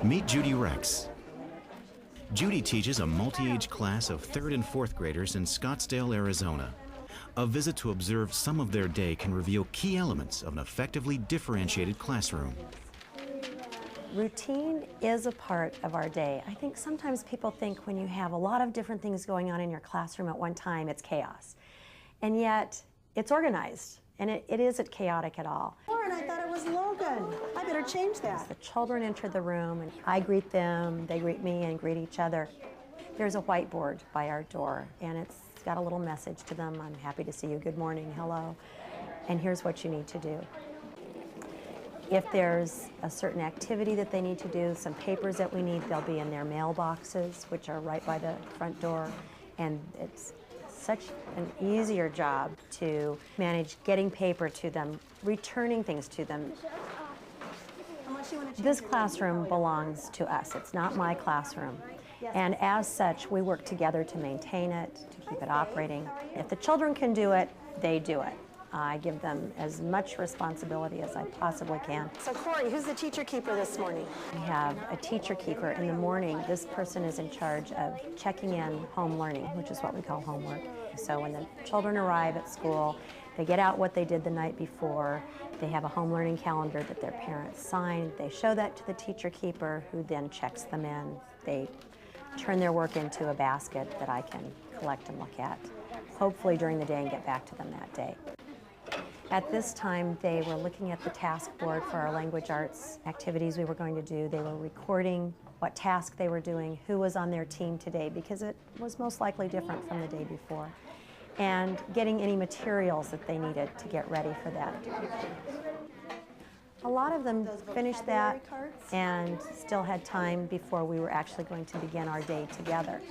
Meet Judy Rex. Judy teaches a multi-age class of 3rd and 4th graders in Scottsdale, Arizona. A visit to observe some of their day can reveal key elements of an effectively differentiated classroom. Routine is a part of our day. I think sometimes people think when you have a lot of different things going on in your classroom at one time, it's chaos. And yet, it's organized, and it isn't chaotic at all. Lauren, I thought it was Logan. I better change that. The children enter the room, and I greet them, they greet me, and greet each other. There's a whiteboard by our door, and it's got a little message to them. I'm happy to see you, good morning, hello, and here's what you need to do. If there's a certain activity that they need to do, some papers that we need, they'll be in their mailboxes, which are right by the front door. And it's such an easier job to manage getting paper to them, returning things to them. This classroom belongs to us. It's not my classroom. And as such, we work together to maintain it, to keep it operating. If the children can do it, they do it. I give them as much responsibility as I possibly can. So Corey, who's the teacher keeper this morning? We have a teacher keeper. In the morning, this person is in charge of checking in home learning, which is what we call homework. So when the children arrive at school, they get out what they did the night before. They have a home learning calendar that their parents signed. They show that to the teacher keeper, who then checks them in. They turn their work into a basket that I can collect and look at, hopefully during the day, and get back to them that day. At this time, they were looking at the task board for our language arts activities we were going to do. They were recording what task they were doing, who was on their team today, because it was most likely different from the day before, and getting any materials that they needed to get ready for that. A lot of them finished that and still had time before we were actually going to begin our day together.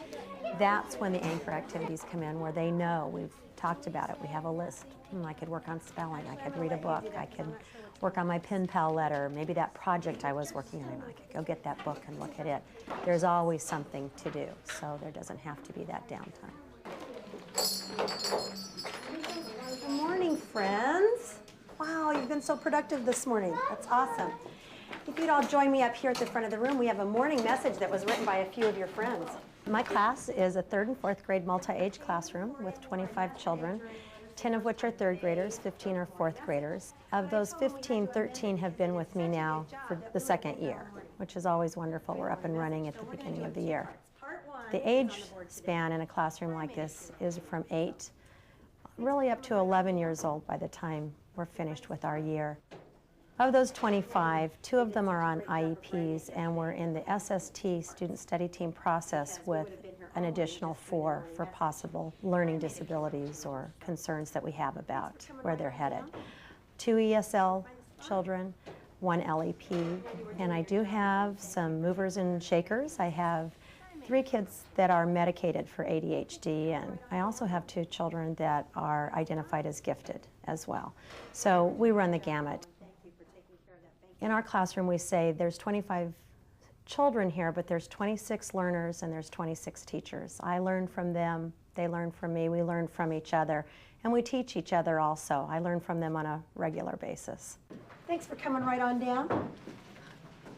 That's when the anchor activities come in, where they know we've talked about it. We have a list. I could work on spelling, I could read a book, I could work on my pen pal letter, maybe that project I was working on, I could go get that book and look at it. There's always something to do, so there doesn't have to be that downtime. Good morning, friends. Wow, you've been so productive this morning. That's awesome. If you'd all join me up here at the front of the room, we have a morning message that was written by a few of your friends. My class is a 3rd and 4th grade multi-age classroom with 25 children, 10 of which are 3rd graders, 15 are 4th graders. Of those 15, 13 have been with me now for the 2nd year, which is always wonderful. We're up and running at the beginning of the year. The age span in a classroom like this is from 8, really up to 11 years old by the time we're finished with our year. Of those 25, 2 of them are on IEPs, and we're in the SST, Student Study Team process, with an additional 4 for possible learning disabilities or concerns that we have about where they're headed. 2 ESL children, 1 LEP, and I do have some movers and shakers. I have 3 kids that are medicated for ADHD, and I also have 2 children that are identified as gifted as well. So we run the gamut. In our classroom, we say there's 25 children here, but there's 26 learners and there's 26 teachers. I learn from them, they learn from me, we learn from each other, and we teach each other also. I learn from them on a regular basis. Thanks for coming right on down.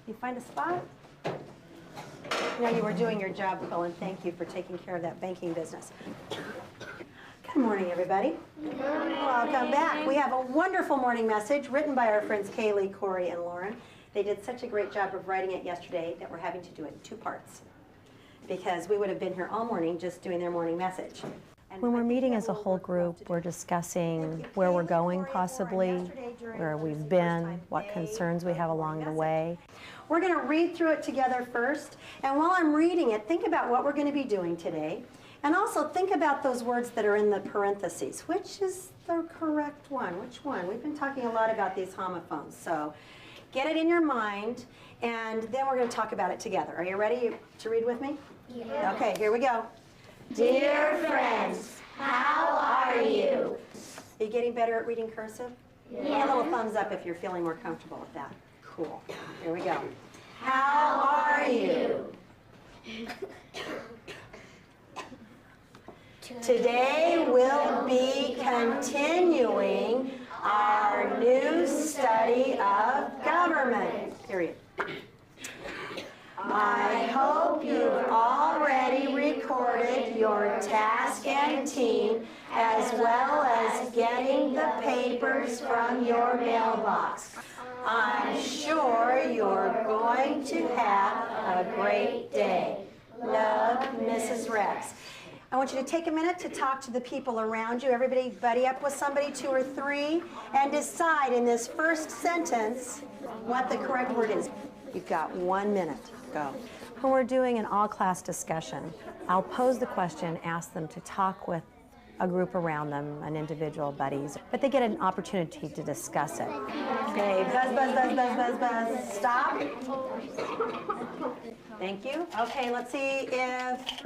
You find a spot? You know, you were doing your job, Phil, and thank you for taking care of that banking business. Good morning, everybody. Good morning. Welcome back. We have a wonderful morning message written by our friends Kaylee, Corey, and Lauren. They did such a great job of writing it yesterday that we're having to do it in 2 parts, because we would have been here all morning just doing their morning message. When we're meeting as a whole group, we're discussing where we're going possibly, where we've been, what concerns we have along the way. We're going to read through it together first, and while I'm reading it, think about what we're going to be doing today. And also think about those words that are in the parentheses. Which is the correct one? Which one? We've been talking a lot about these homophones, so get it in your mind, and then we're going to talk about it together. Are you ready to read with me? Yeah. Okay, here we go. Dear friends, how are you? Are you getting better at reading cursive? Yeah. Give me a little thumbs up if you're feeling more comfortable with that. Cool. Here we go. How are you? Today we'll be continuing our new study of government. Period. routine, as well as getting the papers from your mailbox. I'm sure you're going to have a great day. Love, Mrs. Rex. I want you to take a minute to talk to the people around you. Everybody buddy up with somebody, 2 or 3, and decide in this first sentence what the correct word is. You've got 1 minute. Go. When we're doing an all-class discussion, I'll pose the question, ask them to talk with a group around them, an individual, buddies, but they get an opportunity to discuss it. Okay, buzz, buzz, buzz, buzz, buzz, buzz. Stop. Thank you. Okay, let's see if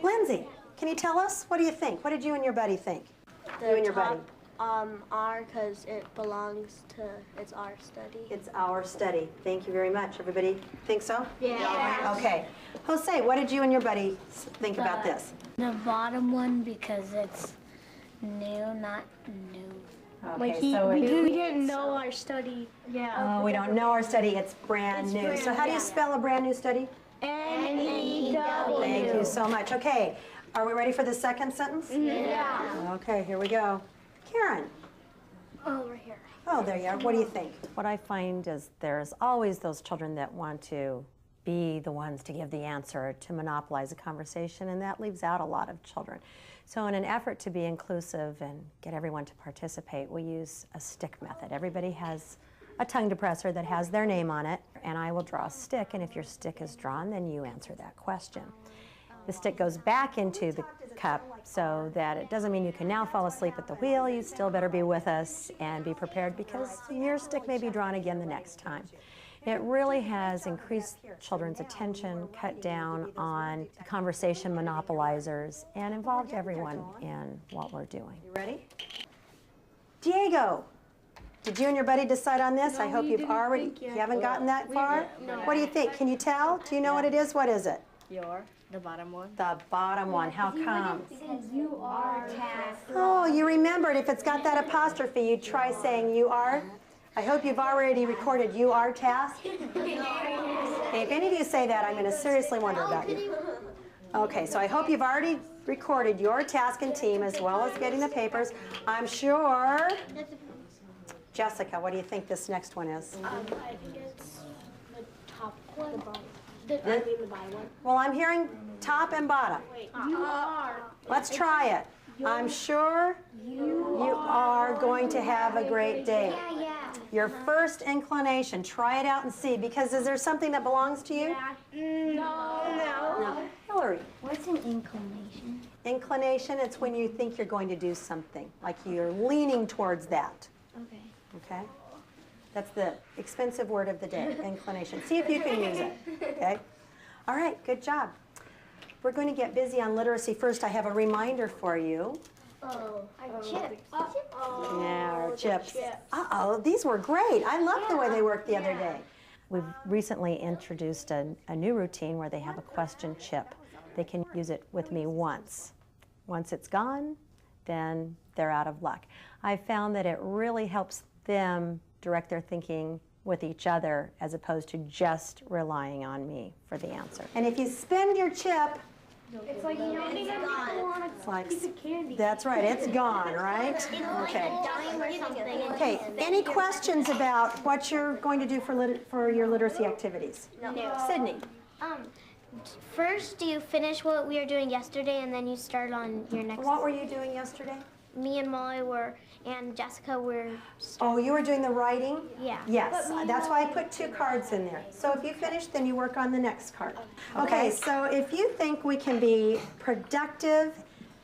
Lindsay, can you tell us? What do you think? What did you and your buddy think? You and your buddy. R, because it belongs to, it's our study. It's our study. Thank you very much. Everybody think so? Yeah. Okay. Jose, what did you and your buddy think about this? The bottom one because it's new, not new. Okay, so We didn't know our study. Yeah. oh, we don't know our study. It's brand new. So how do you spell a brand new study? N-E-W. Thank you so much. Okay, are we ready for the second sentence? Yeah. Okay, here we go. Karen. Over here. Oh, there you are. What do you think? What I find is there's always those children that want to be the ones to give the answer, to monopolize a conversation, and that leaves out a lot of children. So in an effort to be inclusive and get everyone to participate, we use a stick method. Everybody has a tongue depressor that has their name on it, and I will draw a stick, and if your stick is drawn, then you answer that question. The stick goes back into the cup so that it doesn't mean you can now fall asleep at the wheel. You still better be with us and be prepared because your stick may be drawn again the next time. It really has increased children's attention, cut down on conversation monopolizers, and involved everyone in what we're doing. You ready? Diego, did you and your buddy decide on this? I hope you've already, you haven't gotten that far? What do you think? Can you tell? Do you know what it is? What is it? The bottom one. The bottom one. How come? Because you are tasked. Oh, you remembered. If it's got that apostrophe, you'd try saying you are. I hope you've already recorded you are tasked. Okay, if any of you say that, I'm going to seriously wonder about you. Okay, so I hope you've already recorded your task and team as well as getting the papers. I'm sure. Jessica, what do you think this next one is? I think it's the top one. The bottom. The bottom one. Well, I'm hearing top and bottom. You are. Let's try it. I'm sure you are going to have a great day. Your first inclination, try it out and see, because is there something that belongs to you? No. Hillary. What's an inclination? Inclination, it's when you think you're going to do something, like you're leaning towards that. Okay. Okay? That's the expensive word of the day, inclination. See if you can use it, okay? All right, good job. We're going to get busy on literacy first. I have a reminder for you. Oh, Chips. Yeah, our chips. Uh-oh, these were great. I loved the way they worked the other day. We've recently introduced a new routine where they have a question chip. They can use it with me once. Once it's gone, then they're out of luck. I found that it really helps them direct their thinking with each other as opposed to just relying on me for the answer. And if you spend your chip, it's like you don't even want it's like, piece of candy. that's right, it's gone, right? Okay. Okay, any questions about what you're going to do for your literacy activities? No. Sydney? First, do you finish what we were doing yesterday, and then you start on your next? What were you doing yesterday? Me and Molly were, and Jessica were. Oh, you were doing the writing? Yeah. Yes, that's why I put 2 cards in there. So if you finish, then you work on the next card. Okay, so if you think we can be productive,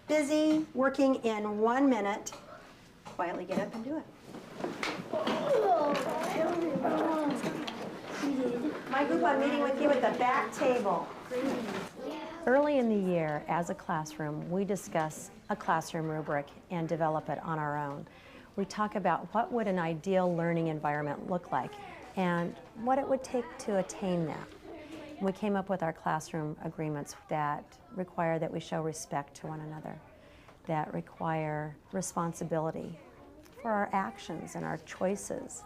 busy, working in 1 minute, quietly get up and do it. My group, I'm meeting with you at the back table. Early in the year, as a classroom, we discuss a classroom rubric and develop it on our own. We talk about what would an ideal learning environment look like and what it would take to attain that. We came up with our classroom agreements that require that we show respect to one another, that require responsibility for our actions and our choices,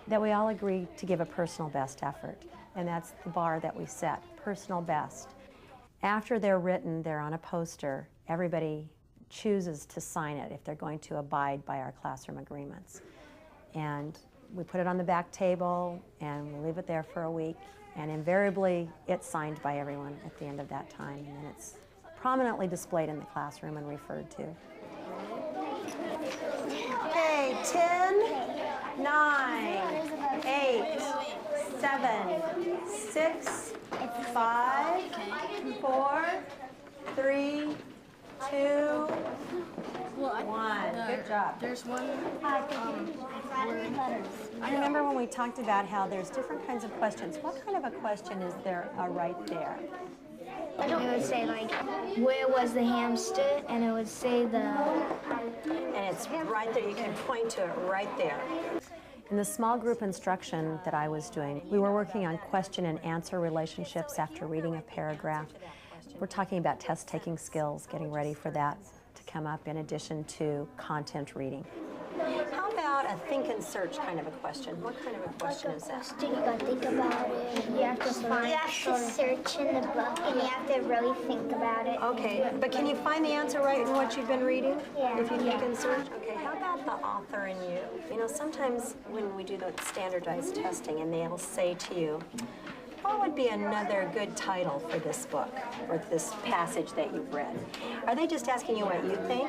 that we all agree to give a personal best effort, and that's the bar that we set, personal best. After they're written, they're on a poster. Everybody chooses to sign it if they're going to abide by our classroom agreements. And we put it on the back table and we leave it there for a week, and invariably it's signed by everyone at the end of that time, and then it's prominently displayed in the classroom and referred to. Okay, 10, 9, 8, 7, 6, 5, 4, 3, 2, 1. Good job. There's one. I remember when we talked about how there's different kinds of questions. What kind of a question is there right there? It would say like, where was the hamster? And it would say the. And it's right there. You can point to it right there. In the small group instruction that I was doing, we were working on question and answer relationships after reading a paragraph. We're talking about test-taking skills, getting ready for that to come up in addition to content reading. How about a think and search kind of a question? What kind of a question is that? You gotta think about it. You have to find. You have to search in the book, and you have to really think about it. Okay, but can you find the answer right in what you've been reading? Yeah. If you think and search? Okay, how about the author and you? You know, sometimes when we do the standardized testing and they'll say to you, what would be another good title for this book or this passage that you've read? Are they just asking you what you think?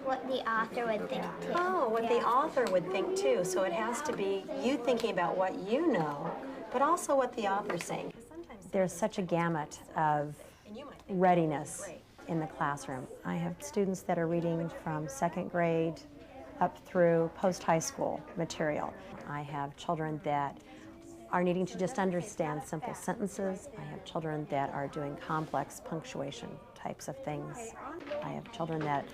What the author would think too. Oh, what the author would think too. So it has to be you thinking about what you know, but also what the author's saying. There's such a gamut of readiness in the classroom. I have students that are reading from second grade up through post-high school material. I have children that are needing to just understand simple sentences. I have children that are doing complex punctuation types of things. I have children that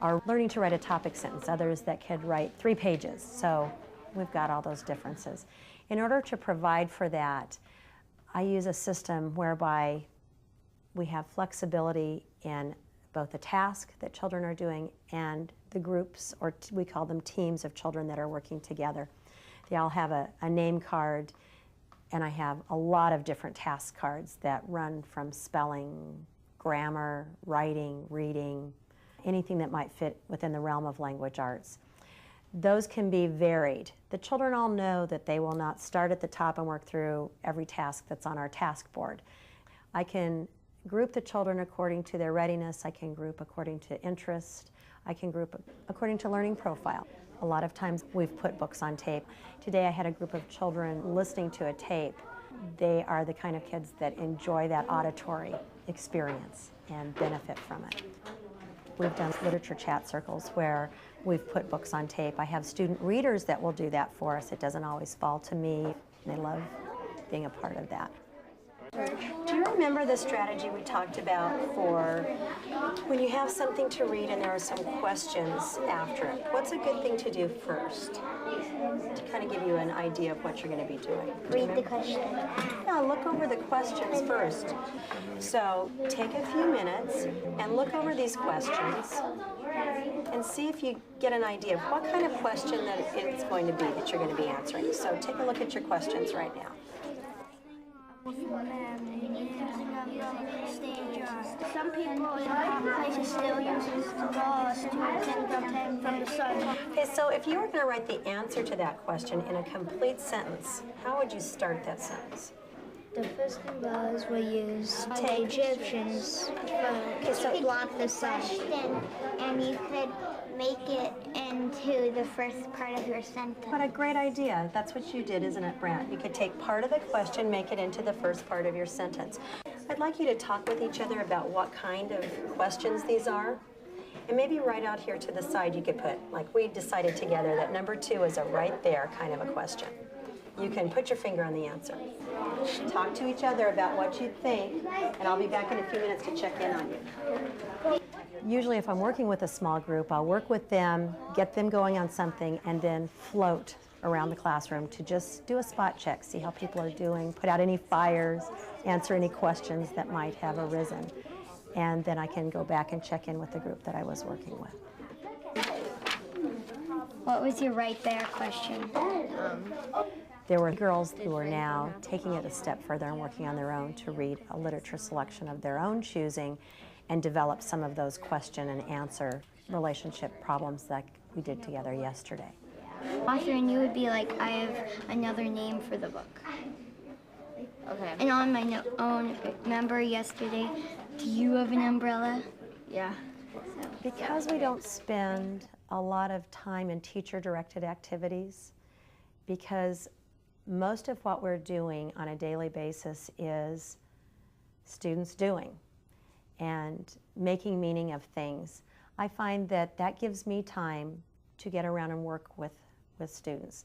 are learning to write a topic sentence, others that could write 3 pages. So we've got all those differences. In order to provide for that, I use a system whereby we have flexibility in both the task that children are doing and the groups, or we call them teams of children that are working together. They all have a name card, and I have a lot of different task cards that run from spelling, grammar, writing, reading, anything that might fit within the realm of language arts. Those can be varied. The children all know that they will not start at the top and work through every task that's on our task board. I can group the children according to their readiness. I can group according to interest. I can group according to learning profile. A lot of times we've put books on tape. Today I had a group of children listening to a tape. They are the kind of kids that enjoy that auditory experience and benefit from it. We've done literature chat circles where we've put books on tape. I have student readers that will do that for us. It doesn't always fall to me. They love being a part of that. Do you remember the strategy we talked about for when you have something to read and there are some questions after it? What's a good thing to do first to kind of give you an idea of what you're going to be doing? Read the question. Yeah, look over the questions first. So take a few minutes and look over these questions and see if you get an idea of what kind of question that it's going to be that you're going to be answering. So take a look at your questions right now. Some people in other places still use straws to protect from the sun. Okay, so if you were going to write the answer to that question in a complete sentence, how would you start that sentence? The first laws were used by the Egyptians to block the sun. And you could make it into the first part of your sentence. What a great idea. That's what you did, isn't it, Brant? You could take part of the question, make it into the first part of your sentence. I'd like you to talk with each other about what kind of questions these are. And maybe right out here to the side you could put, like we decided together that number 2 is a right there kind of a question. You can put your finger on the answer. Talk to each other about what you think, and I'll be back in a few minutes to check in on you. Usually if I'm working with a small group, I'll work with them, get them going on something, and then float around the classroom to just do a spot check, see how people are doing, put out any fires, answer any questions that might have arisen. And then I can go back and check in with the group that I was working with. What was your right there question? There were girls who are now taking it a step further and working on their own to read a literature selection of their own choosing. and develop some of those question and answer relationship problems that we did together yesterday. Author and you would be like, I have another name for the book. Okay. And on my own, remember yesterday, do you have an umbrella? Yeah. Because we don't spend a lot of time in teacher-directed activities, because most of what we're doing on a daily basis is students doing and making meaning of things, I find that that gives me time to get around and work with students.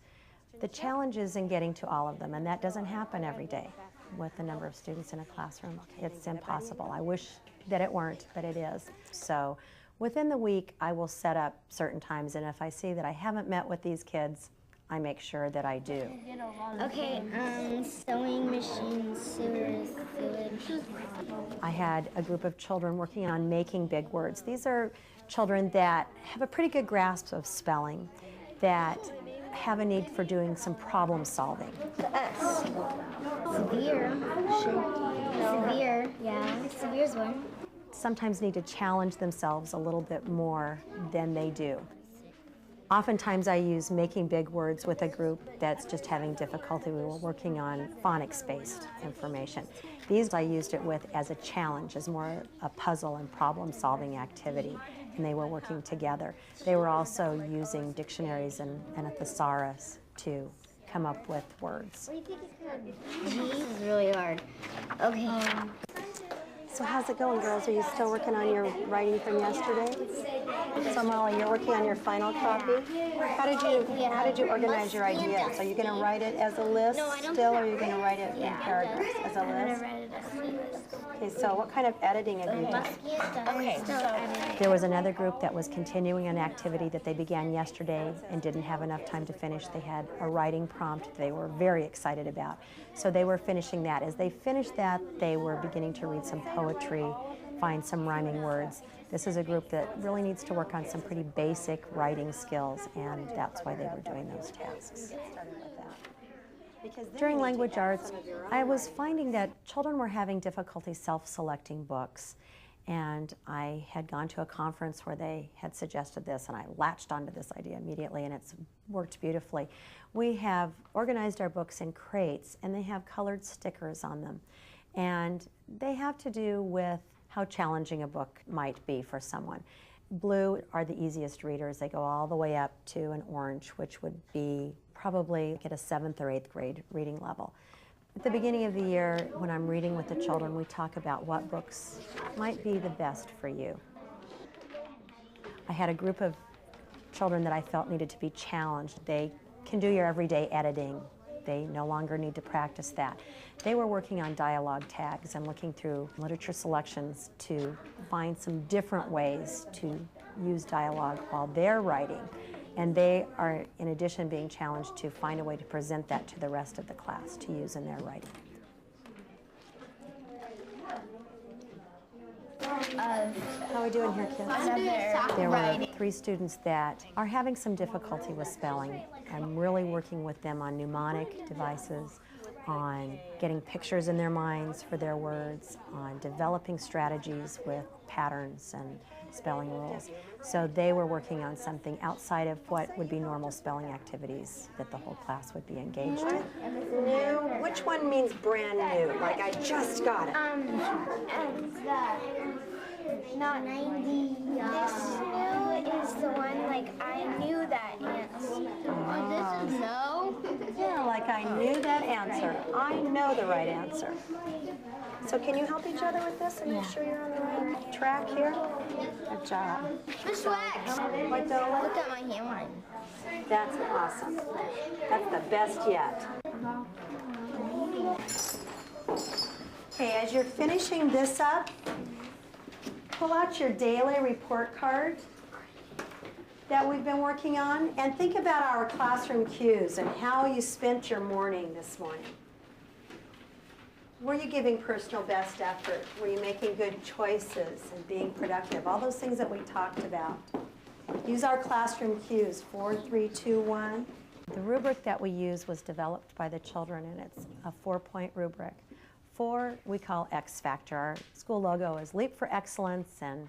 The challenge is in getting to all of them, and that doesn't happen every day with the number of students in a classroom. It's impossible. I wish that it weren't, but it is. So within the week, I will set up certain times, and if I see that I haven't met with these kids, I make sure that I do. Okay, sewing machine, sewage. I had a group of children working on making big words. These are children that have a pretty good grasp of spelling, that have a need for doing some problem solving. Severe. Severe, yeah. Severe's one. Sometimes need to challenge themselves a little bit more than they do. Oftentimes I use making big words with a group that's just having difficulty. We were working on phonics-based information. These I used it with as a challenge, as more a puzzle and problem-solving activity, and they were working together. They were also using dictionaries and a thesaurus to come up with words. What do you think it could? This is really hard. Okay. So how's it going, girls? Are you still working on your writing from yesterday? So Molly, you're working on your final copy? How did you organize your ideas? Are you going to write it as a list still, or are you going to write it in paragraphs as a list? Okay, so what kind of editing have you done? Okay, There was another group that was continuing an activity that they began yesterday and didn't have enough time to finish. They had a writing prompt they were very excited about. So they were finishing that. As they finished that, they were beginning to read some poetry, find some rhyming words. This is a group that really needs to work on some pretty basic writing skills, and that's why they were doing those tasks. During language arts, I was finding that children were having difficulty self-selecting books, and I had gone to a conference where they had suggested this, and I latched onto this idea immediately, and it's worked beautifully. We have organized our books in crates, and they have colored stickers on them, and they have to do with how challenging a book might be for someone. Blue are the easiest readers. They go all the way up to an orange, which would be probably at a 7th or 8th grade reading level. At the beginning of the year, when I'm reading with the children, we talk about what books might be the best for you. I had a group of children that I felt needed to be challenged. They can do your everyday editing. They no longer need to practice that. They were working on dialogue tags and looking through literature selections to find some different ways to use dialogue while they're writing. And they are, in addition, being challenged to find a way to present that to the rest of the class to use in their writing. How are we doing here, kids? There were 3 students that are having some difficulty with spelling. I'm really working with them on mnemonic devices, on getting pictures in their minds for their words, on developing strategies with patterns and spelling rules. So they were working on something outside of what would be normal spelling activities that the whole class would be engaged in. New? Which one means brand new? Like I just got it. Not 90. This new is the one, like, I knew that answer. Oh, this is no? Yeah, like I knew that answer. I know the right answer. So can you help each other with this and make sure you're on the right track here? Good job. Miss Wax! What, Dola? Look at my handwriting. That's awesome. That's the best yet. Okay, as you're finishing this up, pull out your daily report card that we've been working on and think about our classroom cues and how you spent your morning this morning. Were you giving personal best effort? Were you making good choices and being productive? All those things that we talked about. Use our classroom cues, 4, 3, 2, 1. The rubric that we use was developed by the children, and it's a 4-point rubric. 4 we call X Factor. Our school logo is Leap for Excellence, and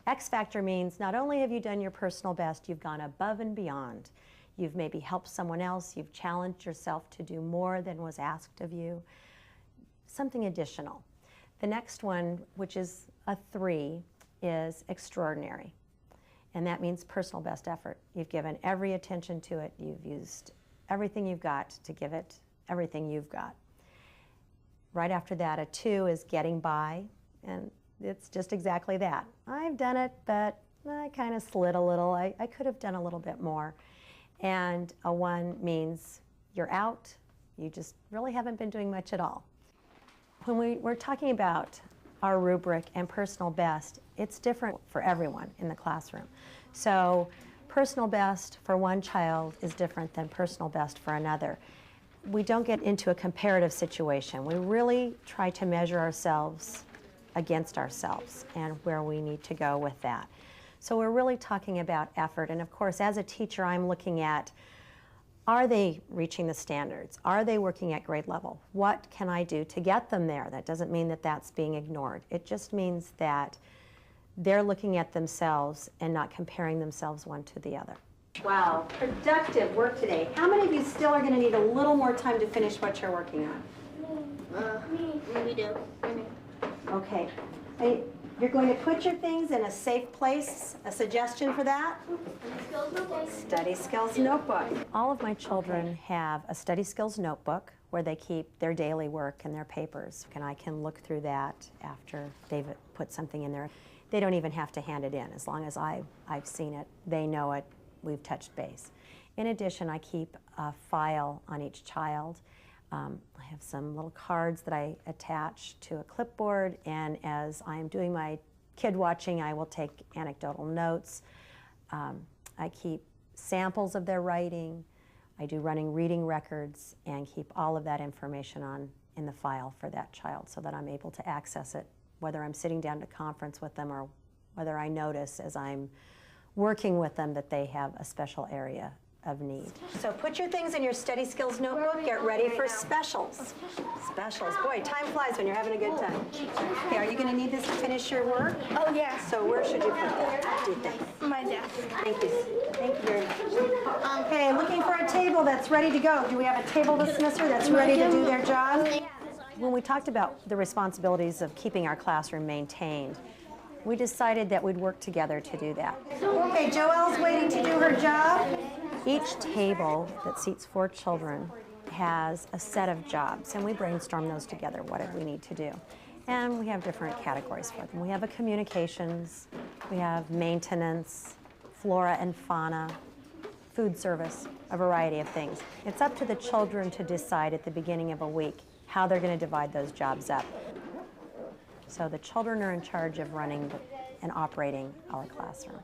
X Factor means not only have you done your personal best, you've gone above and beyond. You've maybe helped someone else, you've challenged yourself to do more than was asked of you, something additional. The next one, which is a 3, is Extraordinary. And that means personal best effort. You've given every attention to it, you've used everything you've got to give it everything you've got. Right after that, a 2 is Getting By, and it's just exactly that. I've done it, but I kind of slid a little. I could have done a little bit more. And a 1 means you're out. You just really haven't been doing much at all. When we're talking about our rubric and personal best, it's different for everyone in the classroom. So personal best for one child is different than personal best for another. We don't get into a comparative situation. We really try to measure ourselves against ourselves and where we need to go with that. So we're really talking about effort, and of course as a teacher I'm looking at, are they reaching the standards? Are they working at grade level? What can I do to get them there? That doesn't mean that that's being ignored. It just means that they're looking at themselves and not comparing themselves one to the other. Wow, productive work today. How many of you still are going to need a little more time to finish what you're working on? We do. Okay. You're going to put your things in a safe place. A suggestion for that? Study Skills Notebook. All of my children have a Study Skills Notebook where they keep their daily work and their papers, and I can look through that after they've put something in there. They don't even have to hand it in. As long as I've seen it, they know it, we've touched base. In addition, I keep a file on each child. I have some little cards that I attach to a clipboard, and as I'm doing my kid watching, I will take anecdotal notes. I keep samples of their writing. I do running reading records and keep all of that information in the file for that child so that I'm able to access it, whether I'm sitting down to conference with them or whether I notice as I'm working with them that they have a special area of need. So put your things in your Study Skills Notebook. Get ready for specials. Specials. Boy, time flies when you're having a good time. Okay, are you going to need this to finish your work? Oh, yeah. So where should you put that, do you think? My desk. Thank you. Thank you very much. Okay, looking for a table that's ready to go. Do we have a table dismisser that's ready to do their job? When we talked about the responsibilities of keeping our classroom maintained, we decided that we'd work together to do that. Okay, Joelle's waiting to do her job. Each table that seats 4 children has a set of jobs, and we brainstorm those together, what do we need to do. And we have different categories for them. We have a communications, we have maintenance, flora and fauna, food service, a variety of things. It's up to the children to decide at the beginning of a week how they're going to divide those jobs up. So the children are in charge of running and operating our classroom.